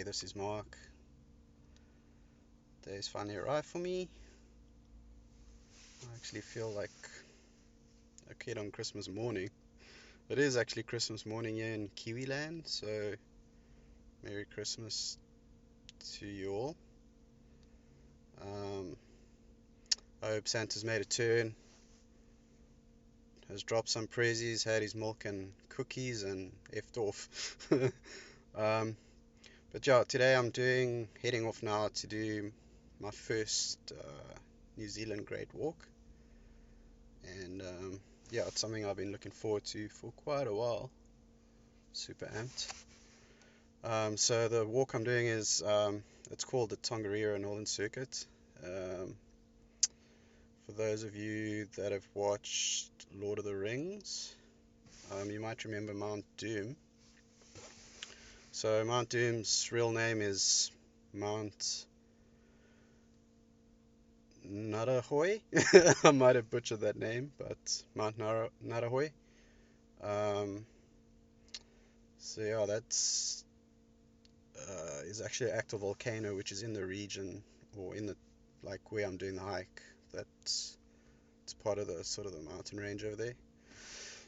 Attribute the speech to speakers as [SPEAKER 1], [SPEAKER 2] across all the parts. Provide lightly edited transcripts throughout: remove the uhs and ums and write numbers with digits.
[SPEAKER 1] Hey, this is Mark. Day's finally arrived for me. I actually feel like a kid on Christmas morning. It is actually Christmas morning here in Kiwi land, so Merry Christmas to you all. Um, I hope Santa's made a turn, has dropped some prezzies, had his milk and cookies, and effed off. But yeah, today I'm heading off now to do my first New Zealand Great Walk. And yeah, it's something I've been looking forward to for quite a while. Super amped. So the walk I'm doing is it's called the Tongariro Northern Circuit. For those of you that have watched Lord of the Rings, you might remember Mount Doom. So Mount Doom's real name is Mount Narahoe. I might have butchered that name, but Mount Narahoe. So yeah, that's is actually an active volcano which is in the region, or in the, like, where I'm doing the hike. It's part of the sort of the mountain range over there.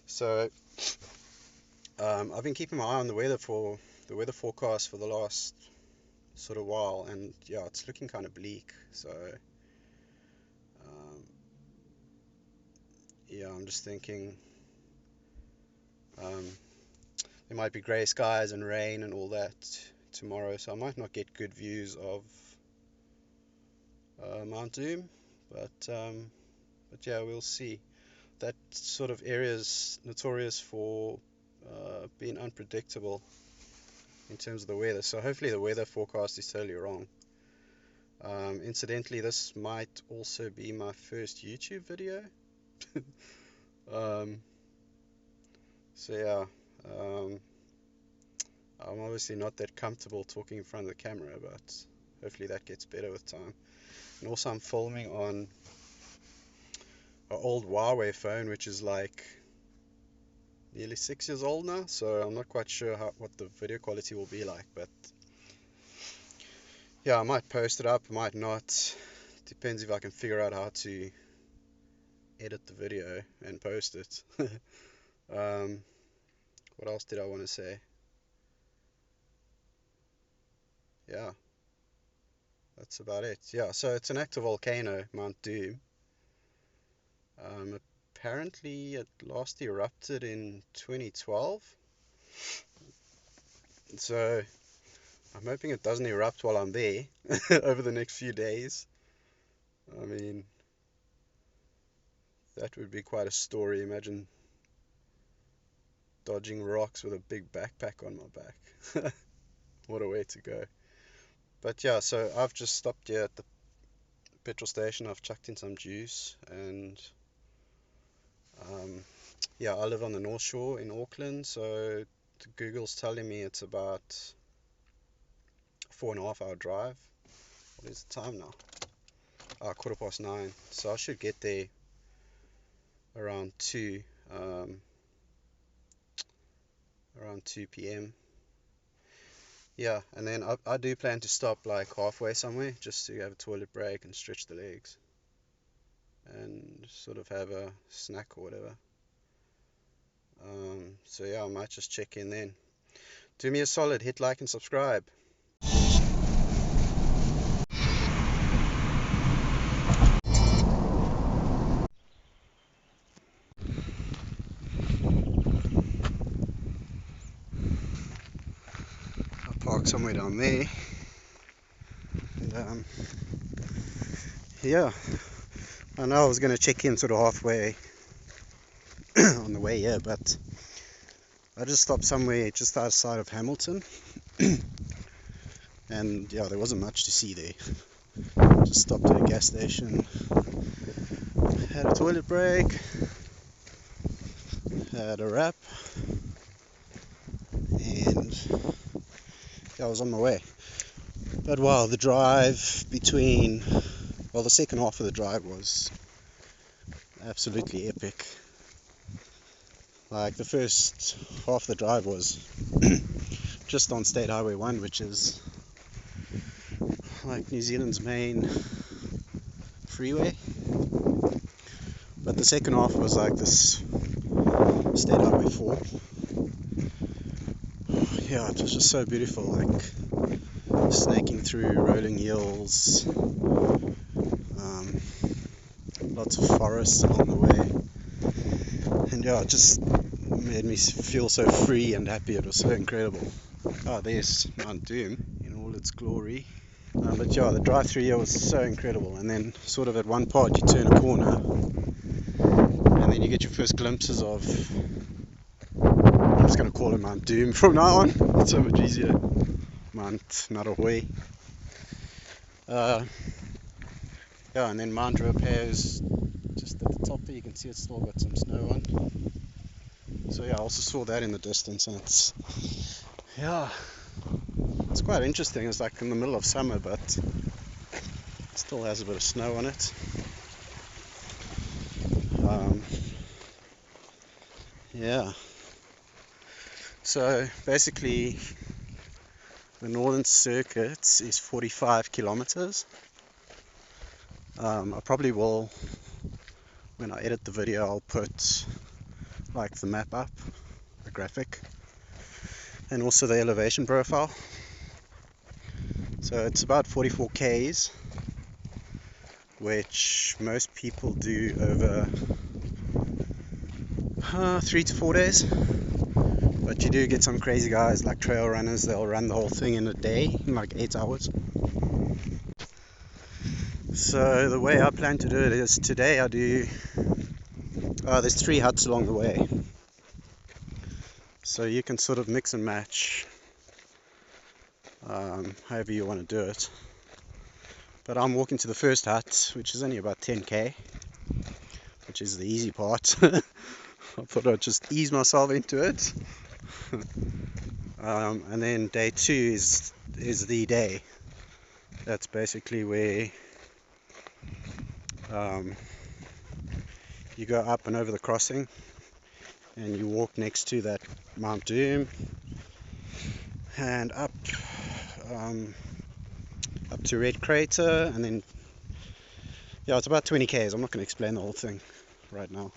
[SPEAKER 1] So I've been keeping my eye on the weather forecast for the last sort of while, and yeah, it's looking kind of bleak. So yeah, I'm just thinking there might be grey skies and rain and all that tomorrow, so I might not get good views of Mount Doom, but yeah, we'll see. That sort of area is notorious for being unpredictable in terms of the weather, so hopefully the weather forecast is totally wrong. Incidentally, this might also be my first YouTube video. So yeah, I'm obviously not that comfortable talking in front of the camera, but hopefully that gets better with time. And also I'm filming on an old Huawei phone, which is like nearly 6 years old now, so I'm not quite sure what the video quality will be like, but yeah, I might post it up, I might not. Depends if I can figure out how to edit the video and post it. What else did I want to say? Yeah, that's about it. Yeah, so it's an active volcano, Mount Doom. Apparently it last erupted in 2012. So I'm hoping it doesn't erupt while I'm there over the next few days. I mean, that would be quite a story. Imagine dodging rocks with a big backpack on my back. What a way to go. But yeah, so I've just stopped here at the petrol station. I've chucked in some juice, and yeah, I live on the North Shore in Auckland, so Google's telling me it's about 4.5 hour drive. What is the time now? 9:15. So I should get there around 2 p.m. Yeah, and then I do plan to stop like halfway somewhere just to have a toilet break and stretch the legs and sort of have a snack or whatever. So yeah, I might just check in then. Do me a solid, hit like and subscribe. I'll park somewhere down there. And yeah, I know I was going to check in sort of halfway on the way here, but I just stopped somewhere just outside of Hamilton. And yeah, there wasn't much to see there. Just stopped at a gas station, had a toilet break, had a wrap, and yeah, I was on my way. But wow, the drive the second half of the drive was absolutely epic. Like, the first half of the drive was just on State Highway 1, which is like New Zealand's main freeway. But the second half was like this State Highway 4. Yeah, it was just so beautiful, like snaking through rolling hills, lots of forests along the way, and yeah, it just made me feel so free and happy. It was so incredible. Oh, there's Mount Doom in all its glory. But yeah, the drive through here was so incredible, and then sort of at one part you turn a corner and then you get your first glimpses of, I'm just going to call it Mount Doom from now on, it's so much easier, Mount Narahui. Yeah, and then Mount Ruapehu is just at the top there. You can see it's still got some snow on. So yeah, I also saw that in the distance, and it's, yeah, it's quite interesting. It's like in the middle of summer, but it still has a bit of snow on it. Yeah. So basically, the Northern Circuit is 45 kilometers. I probably will, when I edit the video, I'll put like the map up, the graphic, and also the elevation profile. So it's about 44 k's, which most people do over 3 to 4 days. But you do get some crazy guys like trail runners, they'll run the whole thing in a day, in like 8 hours. So the way I plan to do it is today I do, there's 3 huts along the way. So you can sort of mix and match however you want to do it. But I'm walking to the first hut, which is only about 10k, which is the easy part. I thought I'd just ease myself into it. And then day 2 is the day. That's basically where you go up and over the crossing and you walk next to that Mount Doom and up to Red Crater, and then yeah, it's about 20 k's. I'm not going to explain the whole thing right now.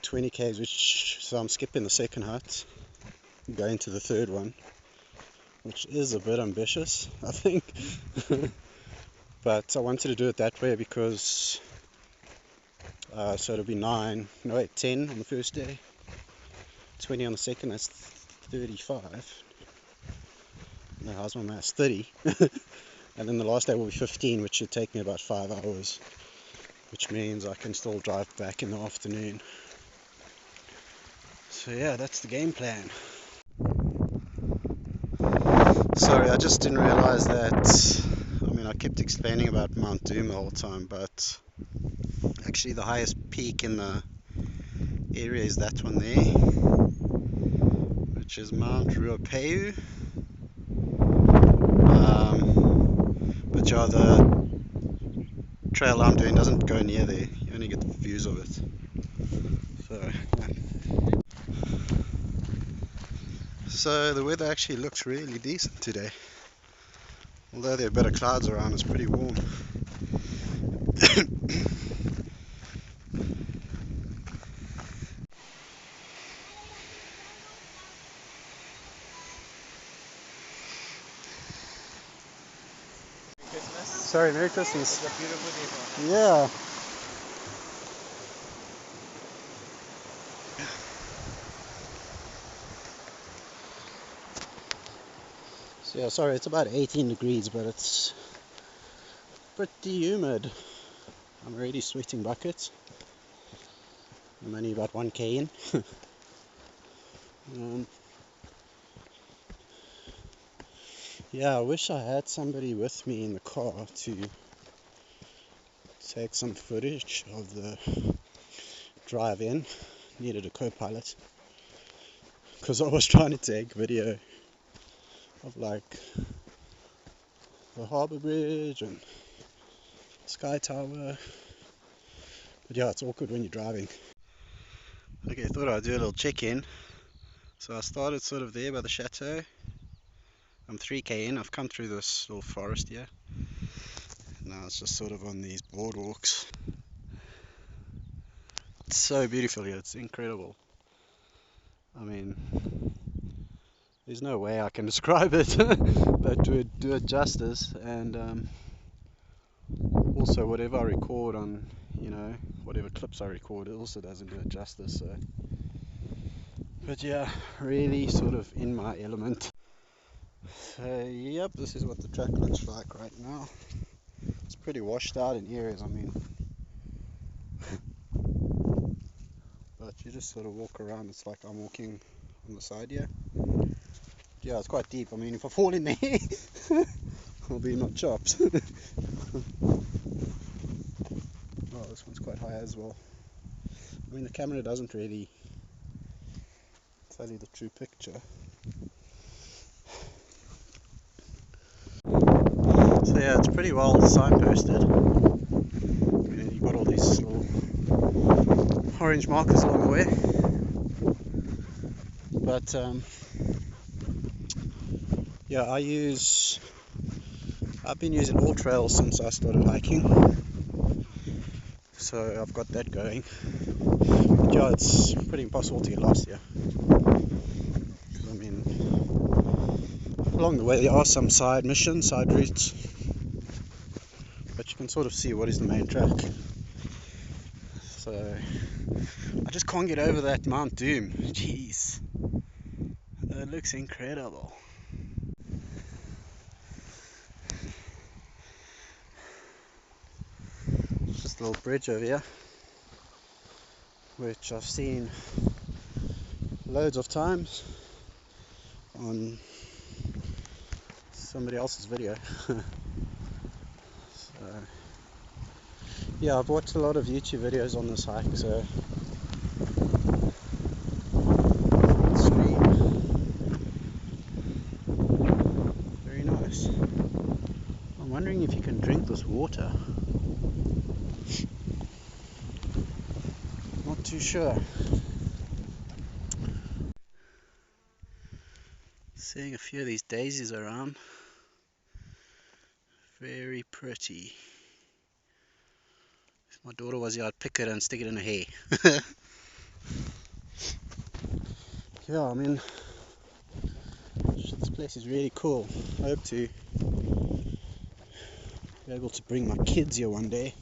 [SPEAKER 1] 20 k's, so I'm skipping the second hut, going to the third one, which is a bit ambitious, I think. But I wanted to do it that way because so it'll be 10 on the first day, 20 on the second, that's 35. No, how's my maths? 30. And then the last day will be 15, which should take me about 5 hours, which means I can still drive back in the afternoon. So yeah, that's the game plan. Sorry, I just didn't realize that, I kept explaining about Mount Doom the whole time, but actually the highest peak in the area is that one there, which is Mount Ruapehu. But yeah, the trail I'm doing doesn't go near there, you only get the views of it. So the weather actually looks really decent today. Although there are better clouds around, it's pretty warm. Sorry, Merry Christmas.
[SPEAKER 2] It's a beautiful day.
[SPEAKER 1] Yeah. So yeah, sorry, it's about 18 degrees, but it's pretty humid. I'm already sweating buckets. I'm only about 1k in. Yeah, I wish I had somebody with me in the car to take some footage of the drive in. Needed a co-pilot because I was trying to take video of like the harbour bridge and Sky Tower, but yeah, it's awkward when you're driving. Okay, thought I'd do a little check-in. So I started sort of there by the chateau, I'm 3k in. I've come through this little forest here. Now it's just sort of on these boardwalks. It's so beautiful here. It's incredible. I mean, there's no way I can describe it, but to do it justice. And also whatever I record on, whatever clips I record, it also doesn't do it justice. So, but yeah, really sort of in my element. So yep, this is what the track looks like right now. It's pretty washed out in areas, I mean, but you just sort of walk around. It's like I'm walking on the side here. Yeah, it's quite deep. I mean, if I fall in there, I'll be not chopped. Oh, this one's quite high as well. I mean, the camera doesn't really tell you the true picture. So yeah, it's pretty well signposted. I mean, you've got all these little orange markers along the way. But yeah, I've been using all trails since I started hiking. So I've got that going. But yeah, it's pretty impossible to get lost here. I mean, along the way there are some side missions, side routes, but you can sort of see what is the main track. So I just can't get over that Mount Doom. Jeez, that looks incredible. Just a little bridge over here, which I've seen loads of times on somebody else's video. So yeah, I've watched a lot of YouTube videos on this hike, so stream. Very nice. I'm wondering if you can drink this water. Not too sure. Seeing a few of these daisies around. Very pretty. If my daughter was here, I'd pick it and stick it in her hair. Yeah, I mean, this place is really cool. I hope to be able to bring my kids here one day.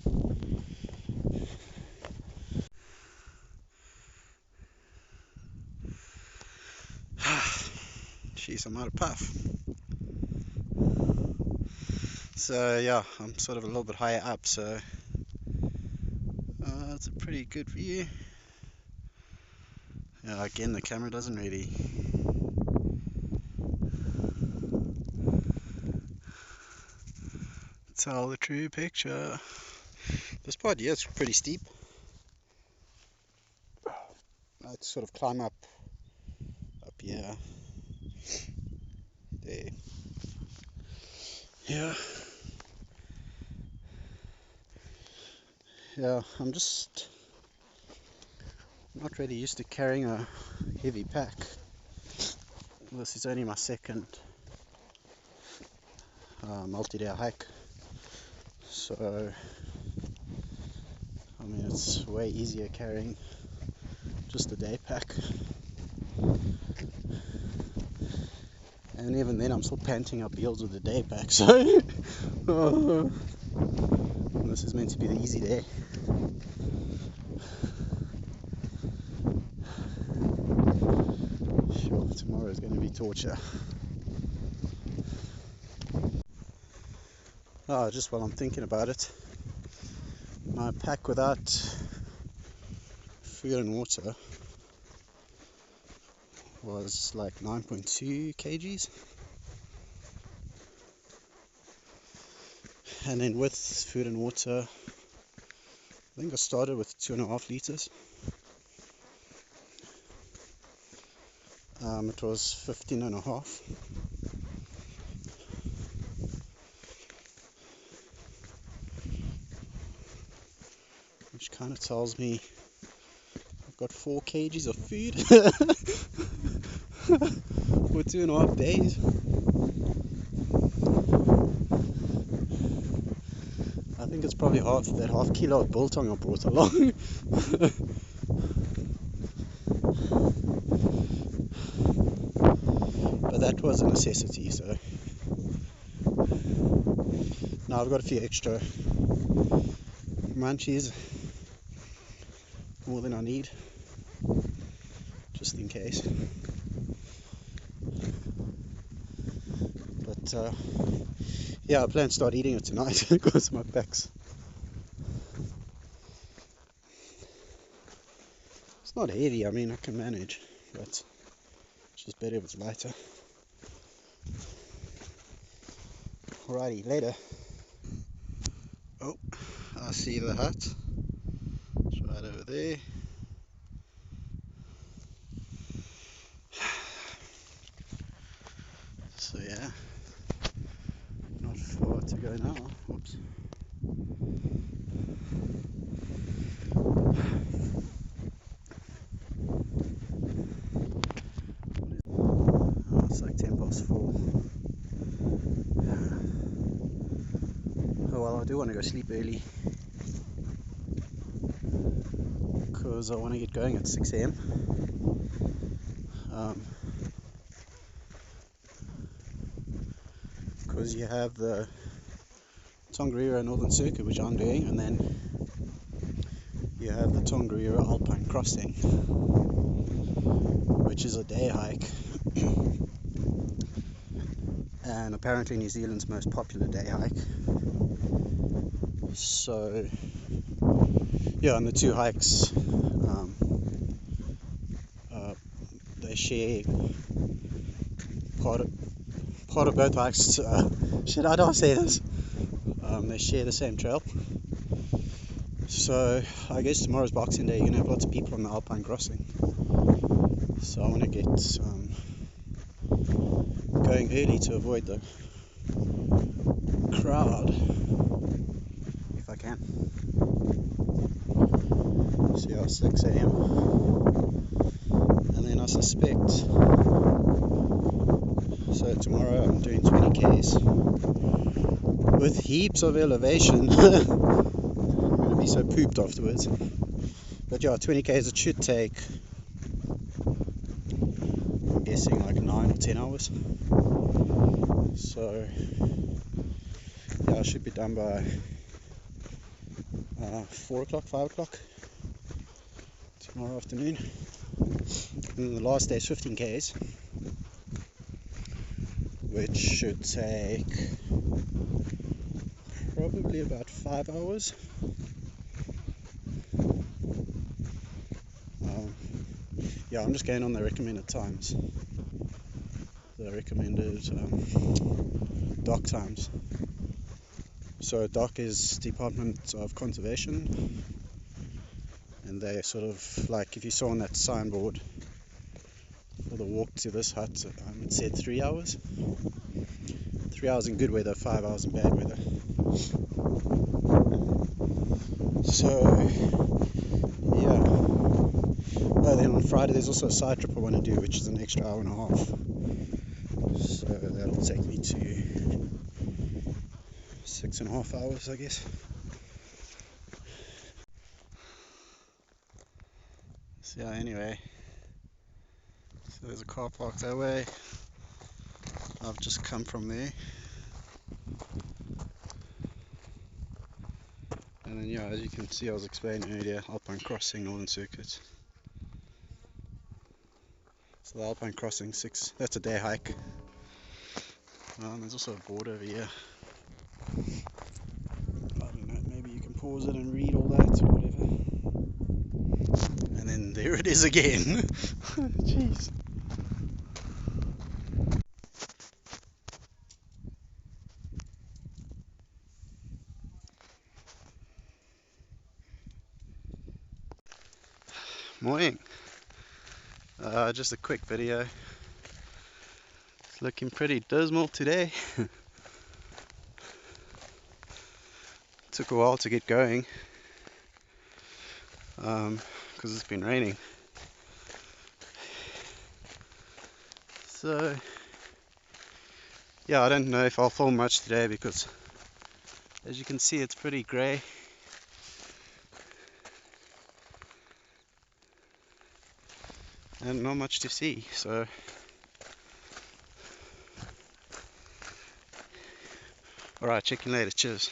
[SPEAKER 1] Jeez, I'm out of puff. So yeah, I'm sort of a little bit higher up, so it's a pretty good view. Yeah, again, the camera doesn't really tell the true picture. This part here is pretty steep. I had to sort of climb up here. There. Yeah. Yeah, I'm just not really used to carrying a heavy pack. This is only my second multi-day hike, so I mean it's way easier carrying just a day pack, and even then I'm still panting up heels with the day pack, so this is meant to be the easy day. Sure, tomorrow is going to be torture. Just while I'm thinking about it, my pack without food and water was like 9.2 kgs, and then with food and water I think I started with 2.5 liters. It was 15.5. Which kind of tells me I've got 4 kgs of food for 2.5 days. probably half kilo of biltong I brought along. But that was a necessity, so now I've got a few extra munchies, more than I need, just in case. But yeah, I plan to start eating it tonight because my back's... It's not heavy, I mean I can manage, but it's just better if it's lighter. Alrighty, later. Oh, I see the hut. It's right over there. So yeah, not far to go now. Whoops. Oh, it's like 4:10. Oh well, I do want to go sleep early because I want to get going at 6 a.m. Because you have the Tongariro Northern Circuit, which I'm doing, and then you have the Tongariro Alpine Crossing, which is a day hike, and apparently New Zealand's most popular day hike. So yeah, on the two hikes, they share part of both hikes. Shit, I don't say this. They share the same trail. So I guess tomorrow's Boxing Day. You're gonna have lots of people on the Alpine Crossing. So I want to get going early to avoid the crowd if I can. So yeah, 6 a.m. And then I suspect, so tomorrow I'm doing 20 Ks with heaps of elevation. I'm going to be so pooped afterwards. But yeah, 20 Ks, it should take, I'm guessing, like 9 or 10 hours. So yeah, I should be done by 4 o'clock, 5 o'clock tomorrow afternoon. And then the last day is 15 Ks, which should take probably about 5 hours. Yeah, I'm just going on the recommended times, the recommended dock times. So dock is Department of Conservation, and they sort of, like, if you saw on that signboard for the walk to this hut, it said 3 hours. 3 hours in good weather, 5 hours in bad weather. So yeah. Oh, then on Friday there's also a side trip I want to do, which is an extra hour and a half. So that'll take me to 6.5 hours, I guess. So yeah, anyway. So there's a car park that way. I've just come from there. And then yeah, as you can see, I was explaining earlier, Alpine Crossing, Northern Circuit. So the Alpine Crossing 6, that's a day hike. There's also a board over here. I don't know, maybe you can pause it and read all that or whatever. And then there it is again. Jeez. Morning. Just a quick video. It's looking pretty dismal today. Took a while to get going because it's been raining. So yeah, I don't know if I'll film much today because, as you can see, it's pretty grey. and not much to see, so alright, check in later, cheers.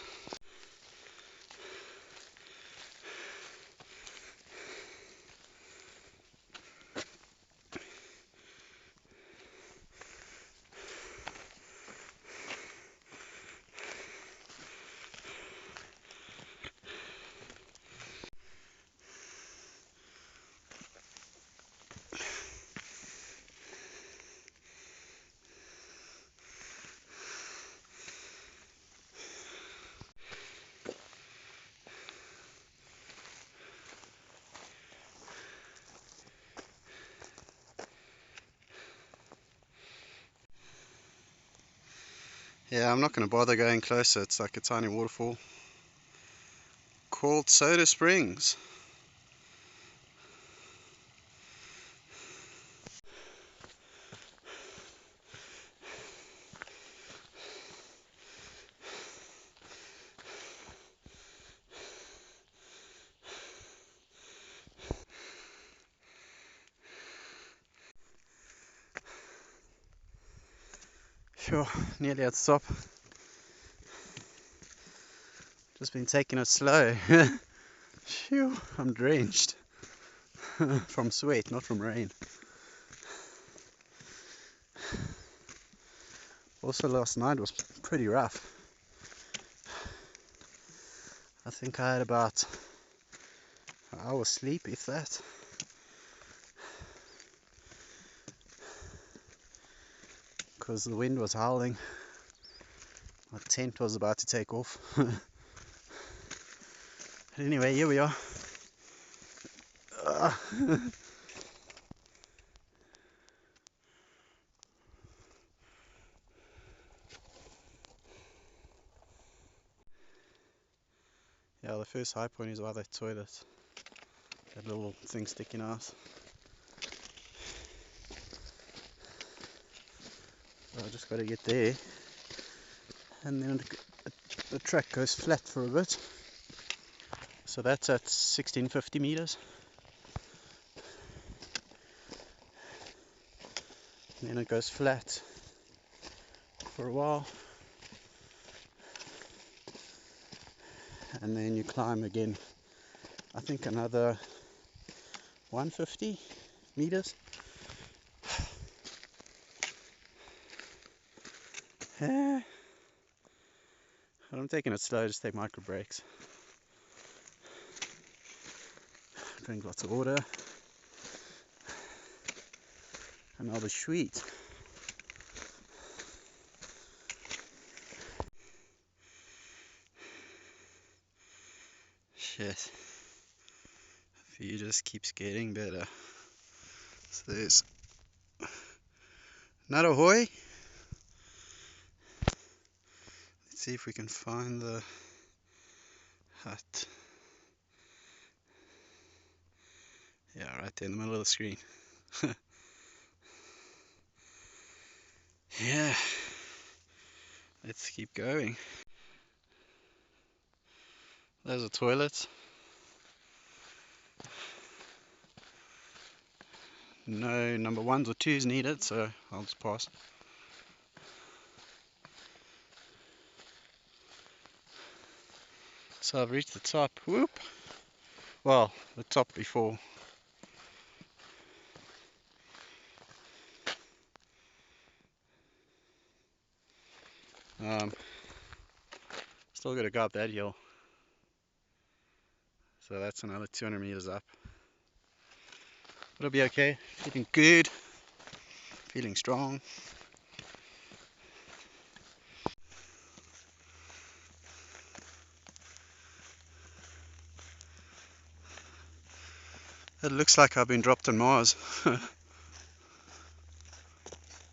[SPEAKER 1] Yeah, I'm not going to bother going closer. It's like a tiny waterfall called Soda Springs. Sure, nearly at the top. Just been taking it slow. Phew, I'm drenched. From sweat, not from rain. Also last night was pretty rough. I think I had about an hour's sleep, if that. Because the wind was howling. My tent was about to take off. Anyway, here we are. Yeah, the first high point is by that toilet. That little thing sticking out. So I just got to get there. And then the track goes flat for a bit. So that's at 1650 meters. And then it goes flat for a while. And then you climb again, I think another 150 meters. Yeah. But I'm taking it slow, just take micro breaks. Drink lots of water. And I'll be sweet. Shit. View just keeps getting better. So there's Narahoy. Let's see if we can find the hut. Yeah, right there in the middle of the screen. Yeah. Let's keep going. There's a toilet. No number ones or twos needed, so I'll just pass. So I've reached the top. Whoop! Well, the top before. Still gotta go up that hill. So that's another 200 meters up. It'll be okay. Feeling good. Feeling strong. It looks like I've been dropped on Mars.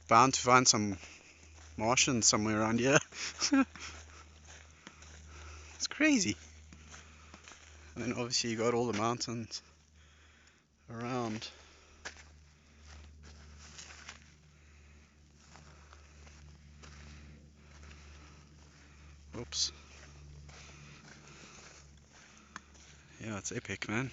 [SPEAKER 1] Bound to find some Martians somewhere around here. It's crazy. And then obviously you got all the mountains around. Oops. Yeah, it's epic, man.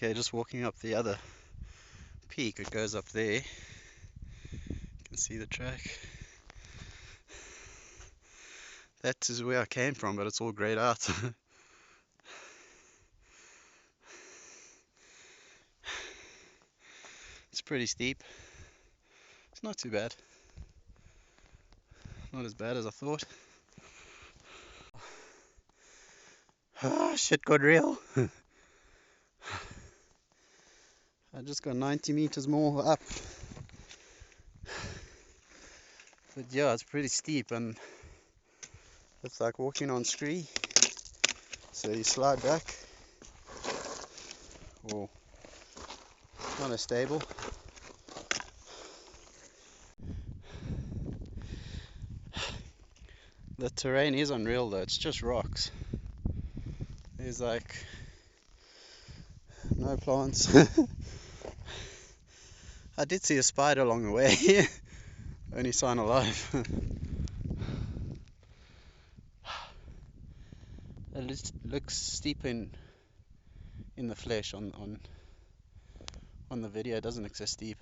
[SPEAKER 1] Okay, just walking up the other peak, it goes up there. You can see the track. That is where I came from, but it's all grayed out. It's pretty steep. It's not too bad. Not as bad as I thought. Ah, shit got real. I just got 90 meters more up. But yeah, it's pretty steep and it's like walking on scree. So you slide back. Or not as stable. The terrain is unreal though, it's just rocks. There's like no plants. I did see a spider along the way. Only sign of life. It looks steep in the flesh. On the video it doesn't look so steep.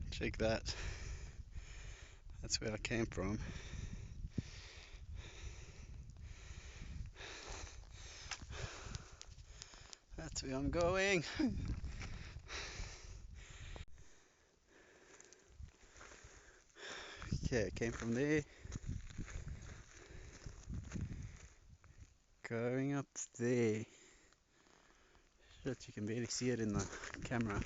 [SPEAKER 1] Check that. That's where I came from. That's where I'm going. Okay, I came from there. Going up there. Shit, you can barely see it in the camera.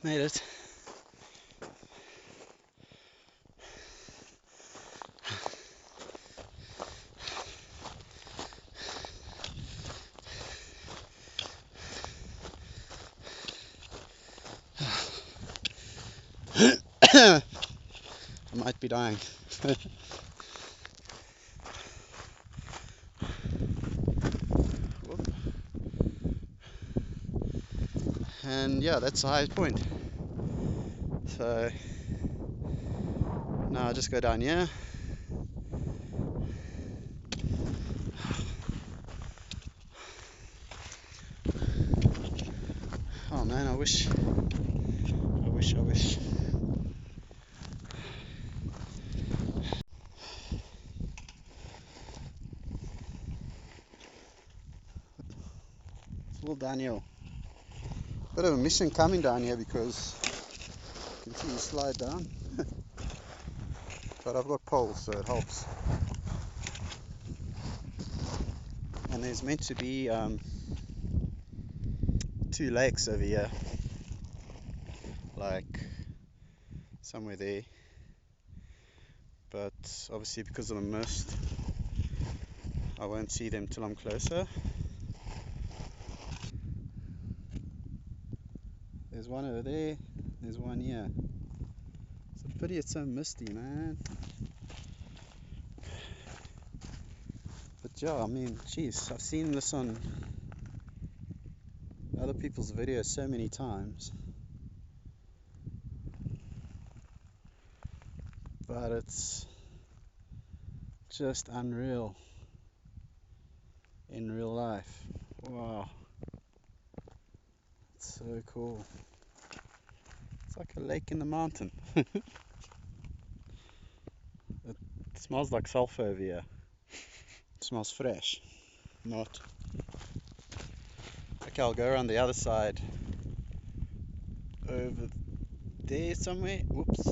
[SPEAKER 1] Made it. I might be dying. And yeah, that's the highest point. So now I just go down here. Oh man, I wish. It's all downhill. Bit of a mission coming down here because you can see you slide down. But I've got poles, so it helps. And there's meant to be 2 lakes over here, like somewhere there. But obviously because of the mist, I won't see them till I'm closer. There's one over there, there's one here. It's a pity it's so misty, man. But yeah, I mean, jeez, I've seen this on other people's videos so many times. But it's just unreal in real life. Wow, it's so cool. It's like a lake in the mountain. It smells like sulfur over here. It smells fresh. Not. Okay, I'll go around the other side. Over there somewhere. Whoops.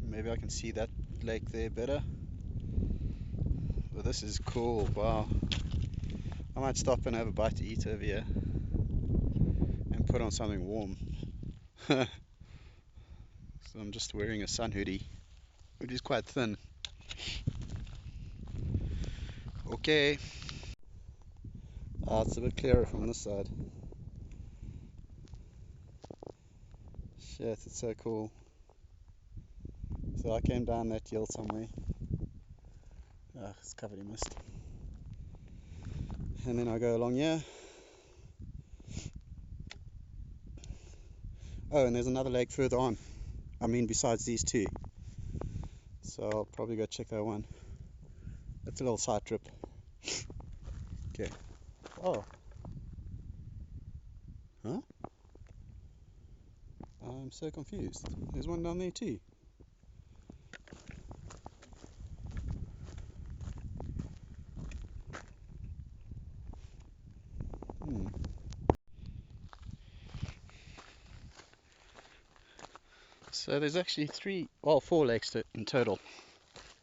[SPEAKER 1] Maybe I can see that lake there better. Well, this is cool. Wow. I might stop and have a bite to eat over here. And put on something warm. So I'm just wearing a sun hoodie, which is quite thin. Okay. It's a bit clearer from this side. Shit, it's so cool. So I came down that hill somewhere. It's covered in mist. And then I go along here. Oh, and there's another lake further on. I mean, besides these two. So I'll probably go check that one. That's a little side trip. Okay. Oh, huh? I'm so confused. There's one down there too. Hmm. So there's actually three, well, four lakes in total.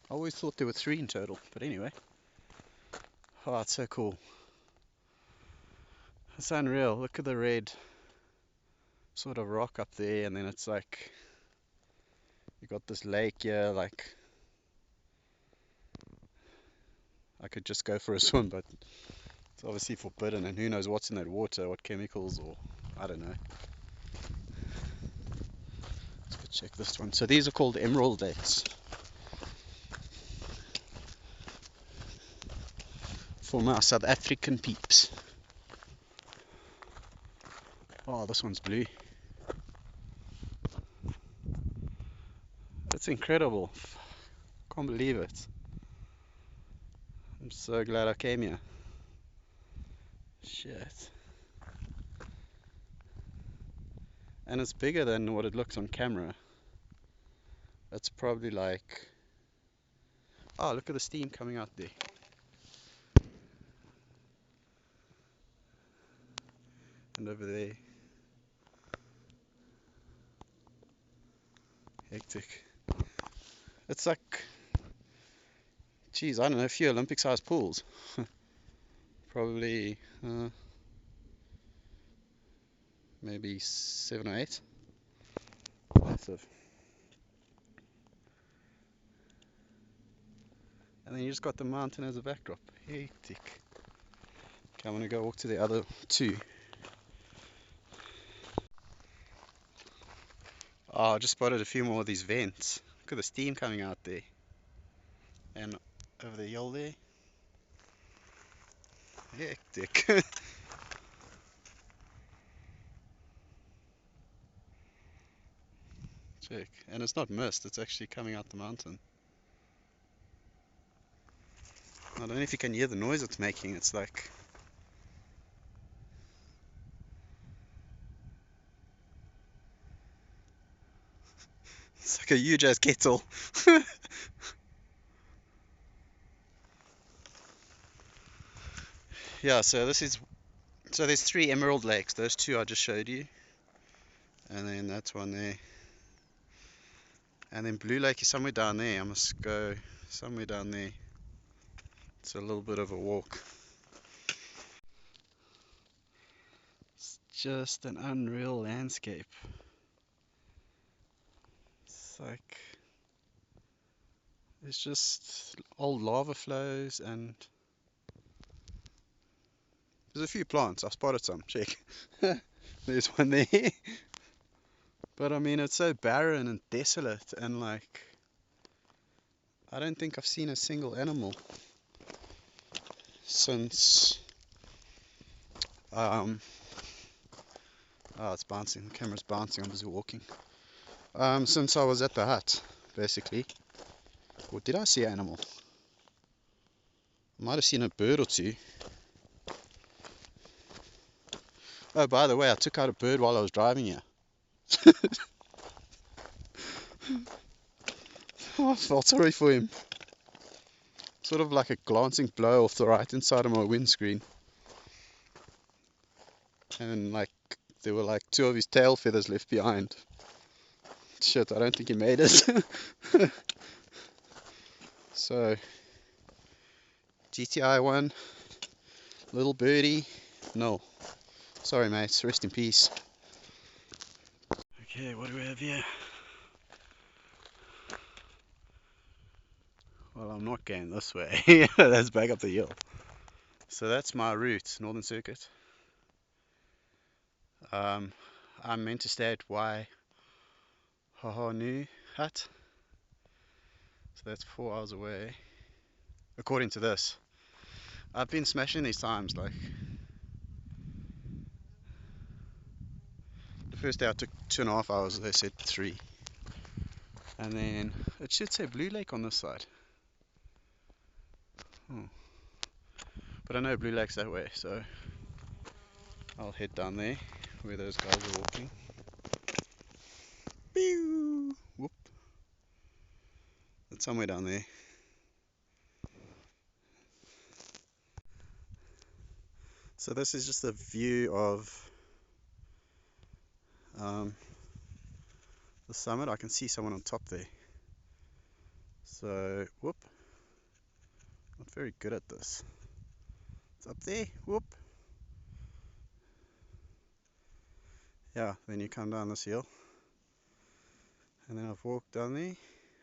[SPEAKER 1] I always thought there were three in total, but anyway. Oh, it's so cool. It's unreal. Look at the red sort of rock up there, and then it's like you got this lake here. Like I could just go for a swim, but it's obviously forbidden, and who knows what's in that water, what chemicals, or I don't know. Let's go check this one. So these are called emerald lakes for my South African peeps. Oh, this one's blue. That's incredible. Can't believe it. I'm so glad I came here. Shit. And it's bigger than what it looks on camera. It's probably like... Oh, look at the steam coming out there. And over there. Hectic. It's like... Geez, I don't know, a few Olympic-sized pools. Probably... maybe 7 or 8. Massive. And then you just got the mountain as a backdrop. Hectic. Okay, I'm gonna go walk to the other two. Oh, I just spotted a few more of these vents. Look at the steam coming out there. And over the hill there. Hectic. Check. And it's not mist, it's actually coming out the mountain. I don't know if you can hear the noise it's making. It's like... It's like a huge ass kettle. Yeah, so this is... So there's 3 emerald lakes. Those 2 I just showed you. And then that's one there. And then Blue Lake is somewhere down there. I must go somewhere down there. It's a little bit of a walk. It's just an unreal landscape. It's like there's just old lava flows and there's a few plants. I spotted some. Check. There's one there. But I mean, it's so barren and desolate, and like I don't think I've seen a single animal since oh, it's bouncing. The camera's bouncing. I'm busy walking. Since I was at the hut, basically. Or did I see an animal? I might have seen a bird or two. Oh, by the way, I took out a bird while I was driving here. Oh, I felt sorry for him. Sort of like a glancing blow off the right hand side of my windscreen. And like there were like 2 of his tail feathers left behind. Shit, I don't think he made it. So, GTI 1, little birdie. No, sorry mates, rest in peace. Okay, what do we have here? Well, I'm not going this way. That's back up the hill. So that's my route, Northern Circuit. I'm meant to stay at Waihahanu Hut. So that's 4 hours away. According to this. I've been smashing these times, like First day I took 2.5 hours, they said 3. And then it should say Blue Lake on this side. Oh. But I know Blue Lake's that way, so I'll head down there where those guys are walking. Pew! Whoop. It's somewhere down there. So this is just a view of the summit. I can see someone on top there. So, whoop. Not very good at this. It's up there. Whoop. Yeah, then you come down this hill. And then I've walked down there.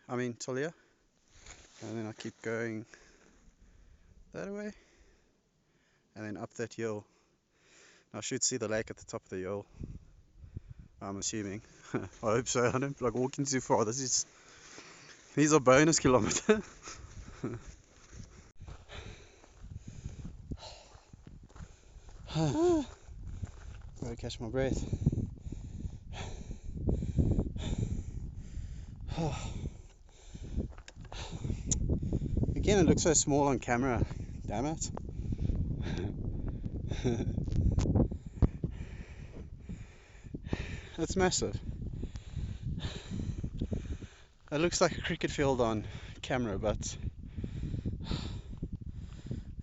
[SPEAKER 1] Tulia. And then I keep going that way. And then up that hill. I should see the lake at the top of the hill. I'm assuming. I hope so. I don't like walking too far. These are bonus kilometers. Gotta catch my breath. Again, it looks so small on camera. Damn it. It's massive. It looks like a cricket field on camera, but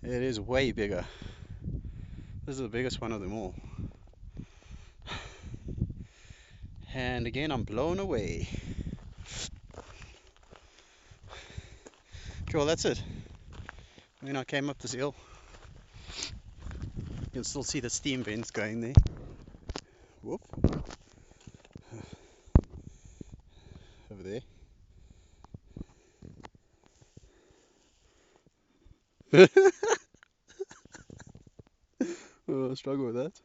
[SPEAKER 1] it is way bigger. This is the biggest one of them all. And again, I'm blown away. Cool, that's it. When I came up this hill, you can still see the steam vents going there. Whoop. Over there. Oh, I struggle with that.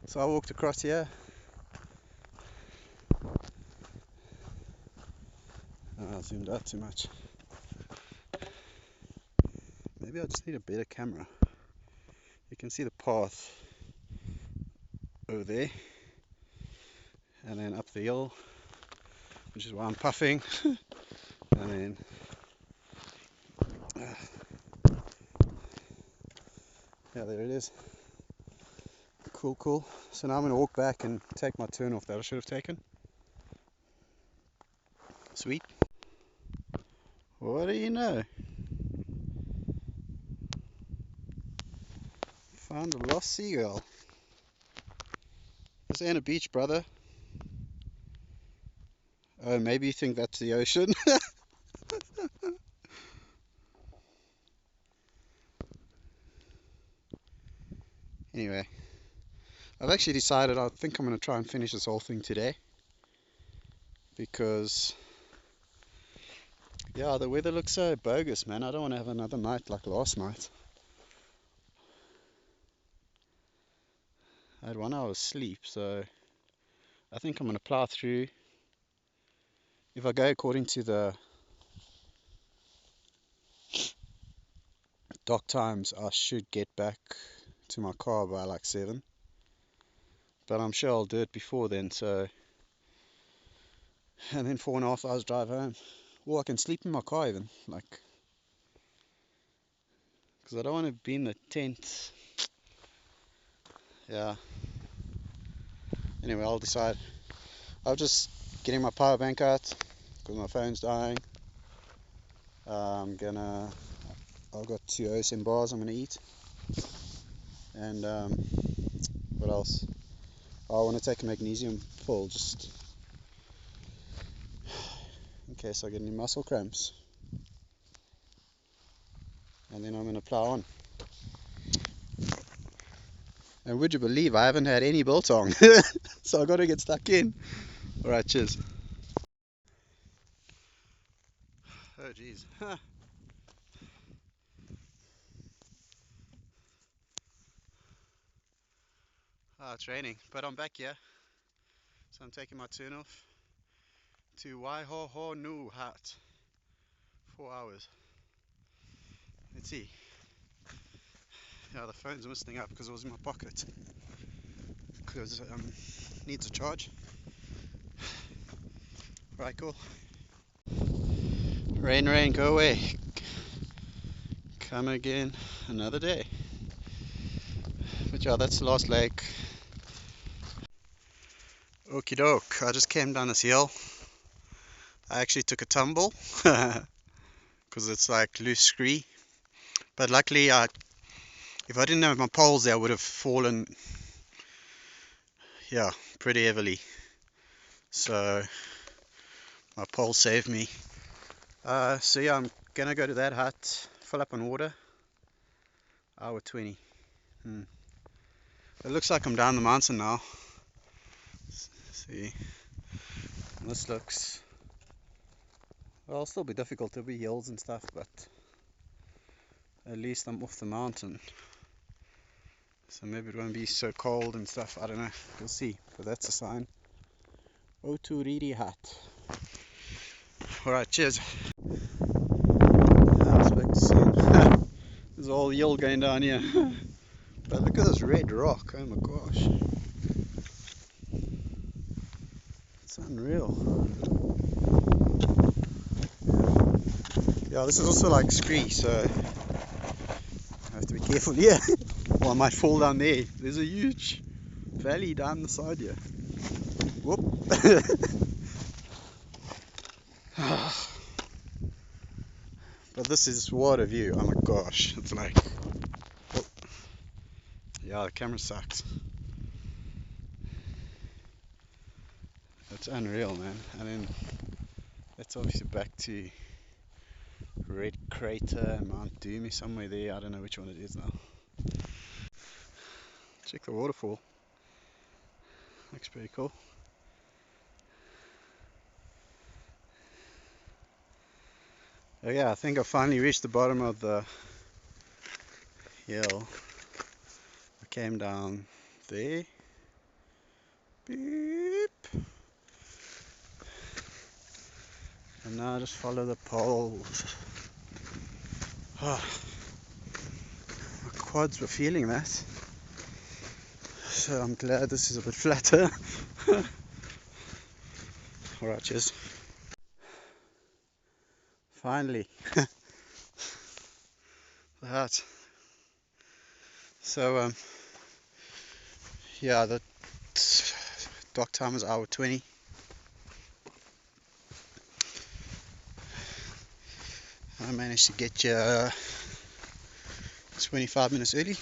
[SPEAKER 1] So I walked across here. Oh, I zoomed out too much. Maybe I just need a better camera. You can see the path over there. And then up the hill, which is why I'm puffing. And then yeah, there it is. Cool. So now I'm going to walk back and take my turn off that I should have taken. Sweet. What do you know? Found a lost seagull. This ain't a beach, brother. Oh, maybe you think that's the ocean? Anyway, I've actually decided I think I'm going to try and finish this whole thing today. Because, yeah, the weather looks so bogus, man. I don't want to have another night like last night. I had 1 hour's sleep, so I think I'm going to plow through. If I go according to the dock times, I should get back to my car by like 7. But I'm sure I'll do it before then, so... And then 4.5 hours drive home. Or I can sleep in my car even, like... Because I don't want to be in the tent. Yeah. Anyway, I'll decide. I'm just getting my power bank out, because my phone's dying. I've got 2 OSM bars I'm going to eat. And what else? I want to take a magnesium pill just in case I get any muscle cramps. And then I'm going to plow on. And would you believe I haven't had any biltong? So I got to get stuck in. Alright, cheers. Oh jeez. It's raining, but I'm back here. So I'm taking my turn off to Waihoho Nu Hat. 4 hours. Let's see. Yeah, the phone's missing up because it was in my pocket. because needs a charge. Right, cool. Rain, rain, go away. Come again another day. But yeah, that's the last lake. Okie doke, I just came down this hill. I actually took a tumble because it's like loose scree. But luckily, if I didn't have my poles there, I would have fallen, yeah, pretty heavily. So my pole saved me. So yeah, I'm gonna go to that hut, fill up on water. Hour 20. It looks like I'm down the mountain now. See, this looks, well, it'll still be difficult. There'll be hills and stuff, but at least I'm off the mountain. So maybe it won't be so cold and stuff. I don't know. We'll see. But that's a sign. Tongariro hut. Alright, cheers. There's all hill going down here. But look at this red rock. Oh my gosh. It's unreal. Yeah, this is also like scree, so I have to be careful here. Or I might fall down there. There's a huge valley down the side here. Whoop. But this is water view. Oh my gosh. It's like, oh. Yeah, the camera sucks. It's unreal, man. And then that's obviously back to Red Crater, Mount Doom is somewhere there. I don't know which one it is now. Check the waterfall. Looks pretty cool. Oh yeah, I think I finally reached the bottom of the hill. I came down there. Beep. And now I just follow the poles. Oh, my quads were feeling that. So I'm glad this is a bit flatter. Alright, cheers. Finally. The hut. So yeah, the dock time is hour 20. I managed to get you 25 minutes early.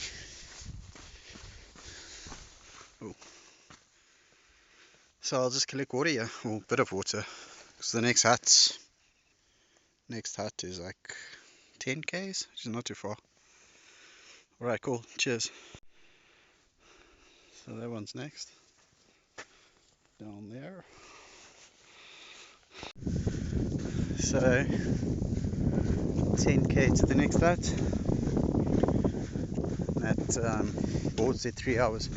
[SPEAKER 1] Oh. So I'll just collect water here, or a bit of water, because the next hut is like 10 k's, which is not too far. Alright, cool, cheers. So that one's next, down there. So 10k to the next hut. That board said 3 hours.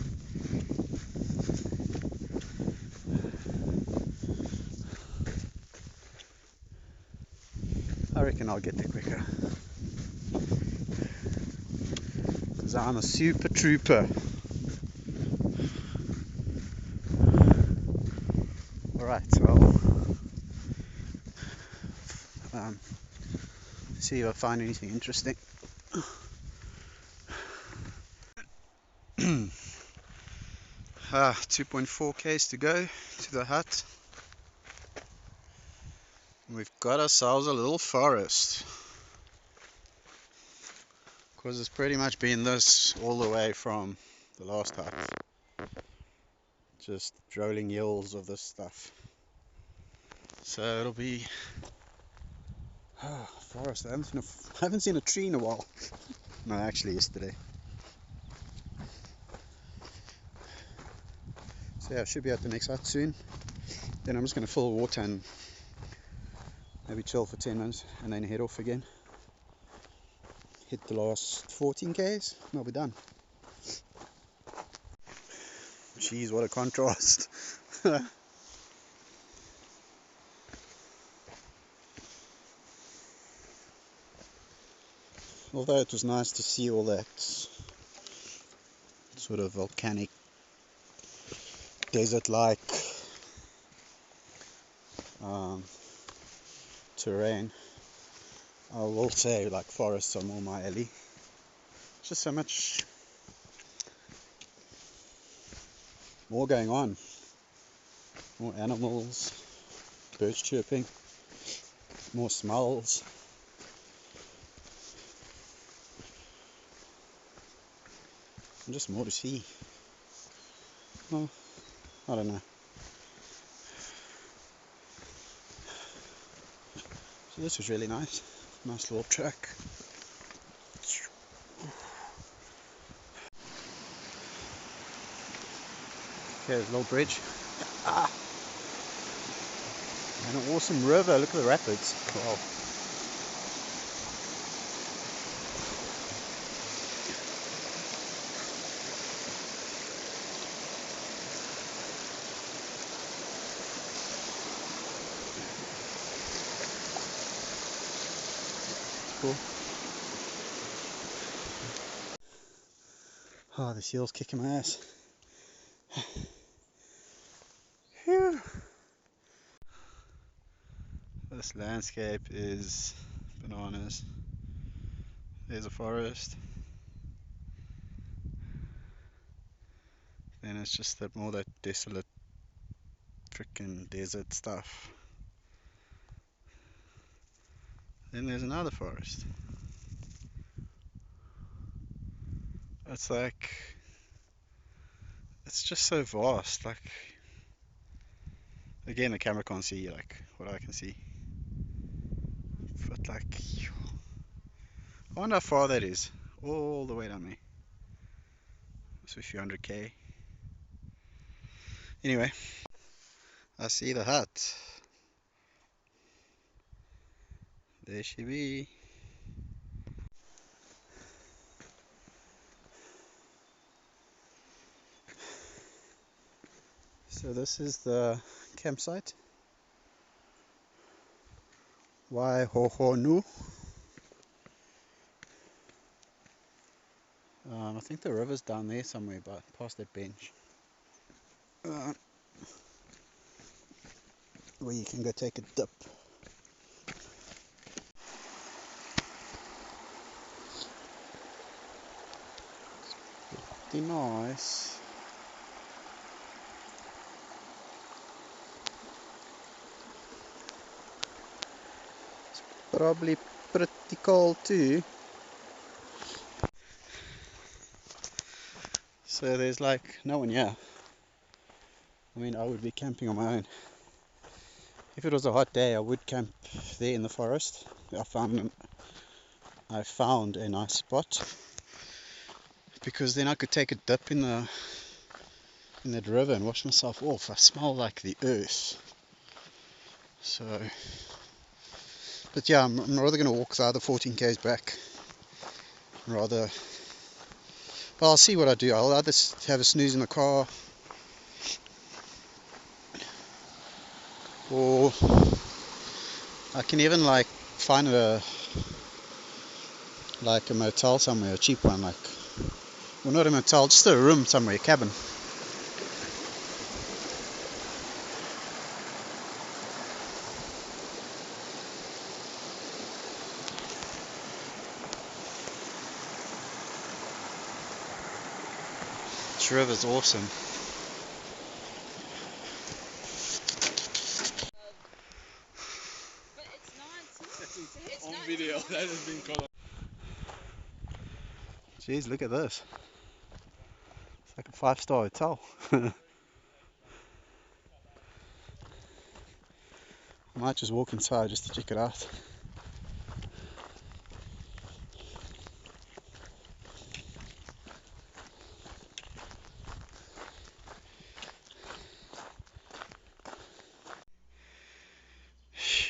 [SPEAKER 1] I reckon I'll get there quicker, because I'm a super trooper. Alright, well, see if I find anything interesting. 2.4 k's to go to the hut. We've got ourselves a little forest, because it's pretty much been this all the way from the last hut. Just rolling hills of this stuff. So it'll be forest. I haven't seen a tree in a while. No, actually yesterday. So yeah, I should be at the next hut soon. Then I'm just going to fill water and maybe chill for 10 minutes and then head off again. Hit the last 14 k's and I'll be done. Jeez, what a contrast. Although it was nice to see all that sort of volcanic desert-like um, terrain. I will say like forests are more my alley. It's just so much more going on. More animals, birds chirping, more smells. And just more to see. Well, I don't know. So this was really nice. Nice little track. Okay, there's a little bridge. Ah! And an awesome river. Look at the rapids. Wow. Cool. Oh, the seal's kicking my ass. Phew. This landscape is bananas. There's a forest. Then it's just that more that desolate freaking desert stuff. Then there's another forest. It's like, it's just so vast. Like, again, the camera can't see like what I can see. But like, I wonder how far that is. All the way down there. It's a few hundred K. Anyway, I see the hut. There she be. So this is the campsite. Waihohonu. I think the river's down there somewhere, but past that bench. Where you can go take a dip. Pretty nice. It's probably pretty cold too. So there's like no one here. I mean, I would be camping on my own. If it was a hot day, I would camp there in the forest. I found a nice spot because then I could take a dip in that river and wash myself off. I smell like the earth. So, but yeah, I'm rather going to walk the other 14 k's back. Rather, well, I'll see what I do. I'll either have a snooze in the car, or I can even like find a motel somewhere, a cheap one, like, well, not a motel, just a room somewhere, a cabin. This river's awesome.
[SPEAKER 2] But it's
[SPEAKER 3] On
[SPEAKER 2] not
[SPEAKER 3] video, that has been caught.
[SPEAKER 1] Jeez, look at this. It's like a 5-star hotel. I might just walk inside just to check it out.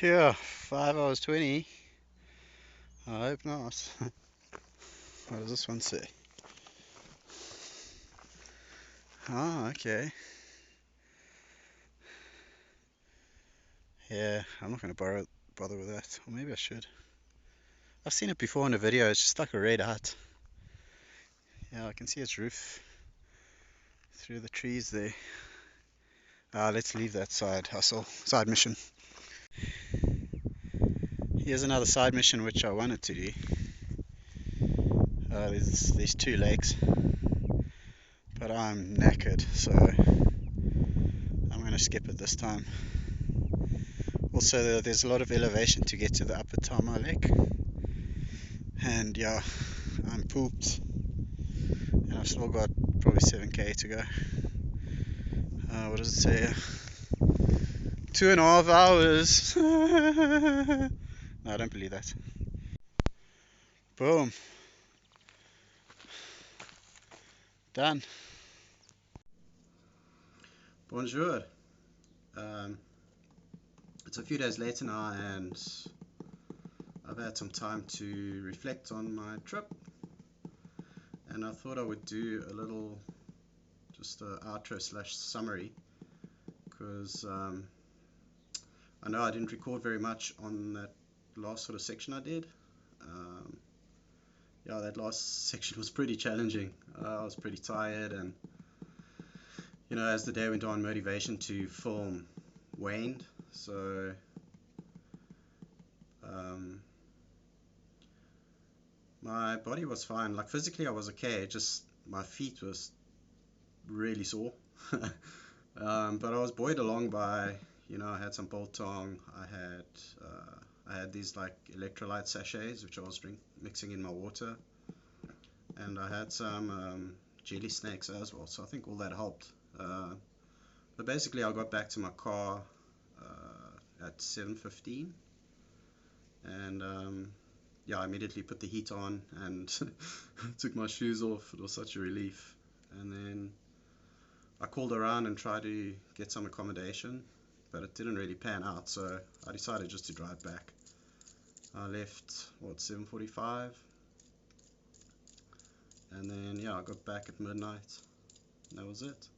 [SPEAKER 1] Yeah, 5 hours 20. I hope not. What does this one say? Ah, okay. Yeah, I'm not going to bother with that. Or maybe I should. I've seen it before in a video. It's just like a red hut. Yeah, I can see its roof through the trees there. Let's leave that side mission. Here's another side mission which I wanted to do. There's two lakes, but I'm knackered, so I'm going to skip it this time. Also, there's a lot of elevation to get to the upper Tama Lake, and yeah, I'm pooped, and I've still got probably 7k to go. What does it say here? 2.5 hours. No, I don't believe that. Boom. Done. Bonjour. Um, it's a few days later now, and I've had some time to reflect on my trip, and I thought I would do a little, just a outro slash summary, because I know I didn't record very much on that last sort of section I did. Um, yeah, that last section was pretty challenging. I was pretty tired, and as the day went on, motivation to film waned. So um, my body was fine. Like physically, I was okay. Just my feet was really sore. But I was buoyed along by, I had some biltong. I had these like electrolyte sachets which I was mixing in my water, and I had some jelly snakes as well. So I think all that helped. But basically, I got back to my car at 7:15, and yeah, I immediately put the heat on and took my shoes off. It was such a relief. And then I called around and tried to get some accommodation, but it didn't really pan out, so I decided just to drive back. I left, 7:45, and then, yeah, I got back at midnight, and that was it.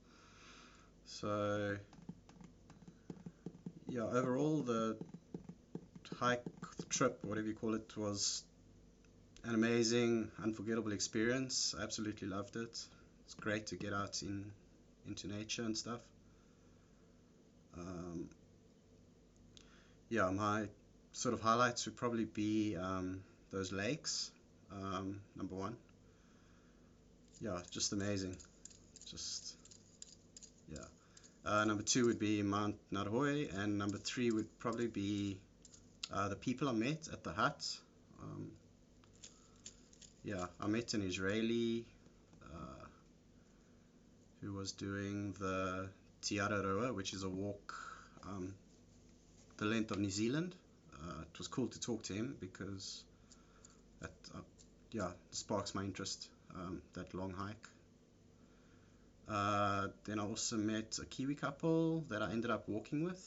[SPEAKER 1] So, yeah, overall, the hike, the trip, whatever you call it, was an amazing, unforgettable experience. I absolutely loved it. It's great to get out into nature and stuff. Um, yeah, my sort of highlights would probably be those lakes. Number one, yeah, just amazing. Just yeah. Number two would be Mount Narhoi, and number three would probably be the people I met at the hut. Um, yeah, I met an Israeli uh, who was doing the Tongariro, which is a walk the length of New Zealand. It was cool to talk to him because that yeah, sparks my interest, that long hike. Then I also met a Kiwi couple that I ended up walking with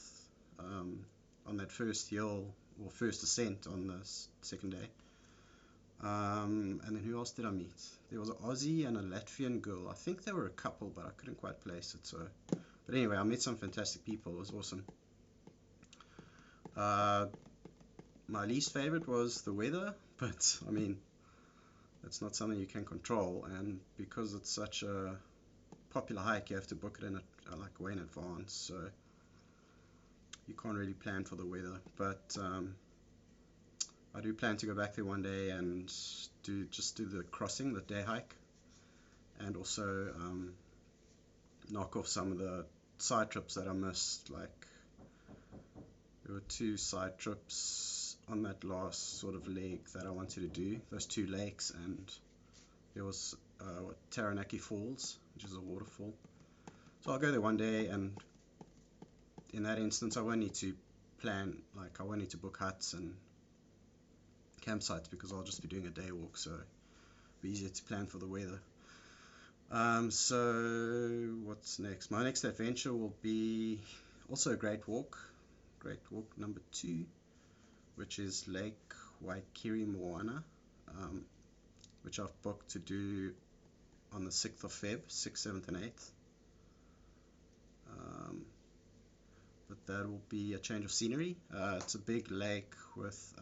[SPEAKER 1] on that first hill or first ascent on the second day. And then who else did I meet? There was an Aussie and a Latvian girl. I think they were a couple, but I couldn't quite place it. But anyway, I met some fantastic people. It was awesome. My least favorite was the weather, but I mean, that's not something you can control. And because it's such a popular hike, you have to book it in like way in advance, so you can't really plan for the weather. But I do plan to go back there one day and do the crossing, the day hike, and also knock off some of the side trips that I missed. Like there were two side trips on that last sort of leg that I wanted to do. Those two lakes, and there was Taranaki Falls, which is a waterfall. So I'll go there one day, and in that instance, I won't need to plan, like I won't need to book huts and campsites because I'll just be doing a day walk, so it'll be easier to plan for the weather. So what's next? My next adventure will be also a great walk number 2, which is Lake Waikiri Moana, which I've booked to do on the 6th of Feb, 6th, 7th, and 8th. But that will be a change of scenery. It's a big lake with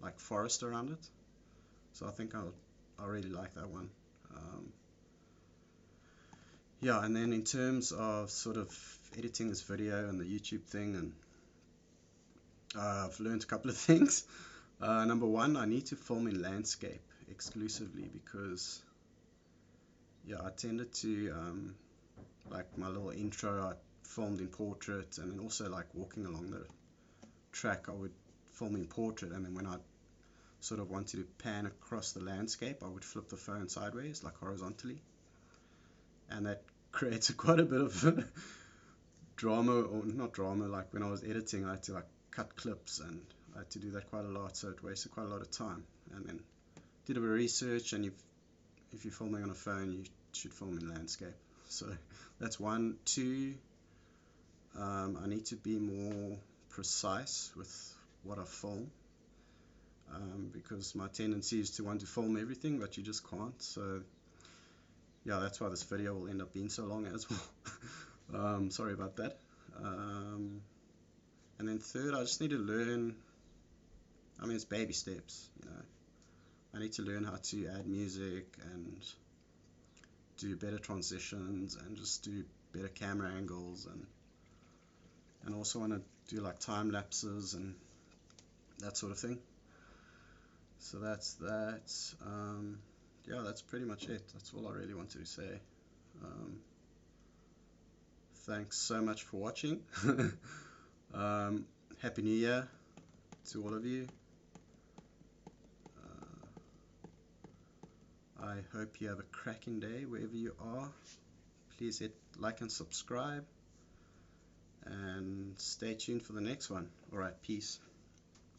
[SPEAKER 1] like forest around it, so I think I'll really like that one. yeah, and then in terms of sort of editing this video and the YouTube thing, and I've learned a couple of things. Number one, I need to film in landscape exclusively because, yeah, I tended to, like my little intro, I filmed in portrait, and then also like walking along the track, I would film in portrait, and then when I sort of wanted to pan across the landscape, I would flip the phone sideways, like horizontally, and that creates quite a bit of drama, or not drama, like when I was editing, I had to like cut clips, and I had to do that quite a lot, so it wasted quite a lot of time. And then did a bit of research, and if you're filming on a phone, you should film in landscape. So that's one. Two, I need to be more precise with what I film, because my tendency is to want to film everything, but you just can't. So yeah, that's why this video will end up being so long as well. Sorry about that. And then third, I just need to learn. I mean, it's baby steps, you know. I need to learn how to add music and do better transitions and just do better camera angles, and also want to do like time lapses and that sort of thing. So that's that. Yeah, that's pretty much it. That's all I really wanted to say. Um, Thanks so much for watching. Happy New Year to all of you. I hope you have a cracking day wherever you are. Please hit like and subscribe, and stay tuned for the next one. Alright, peace.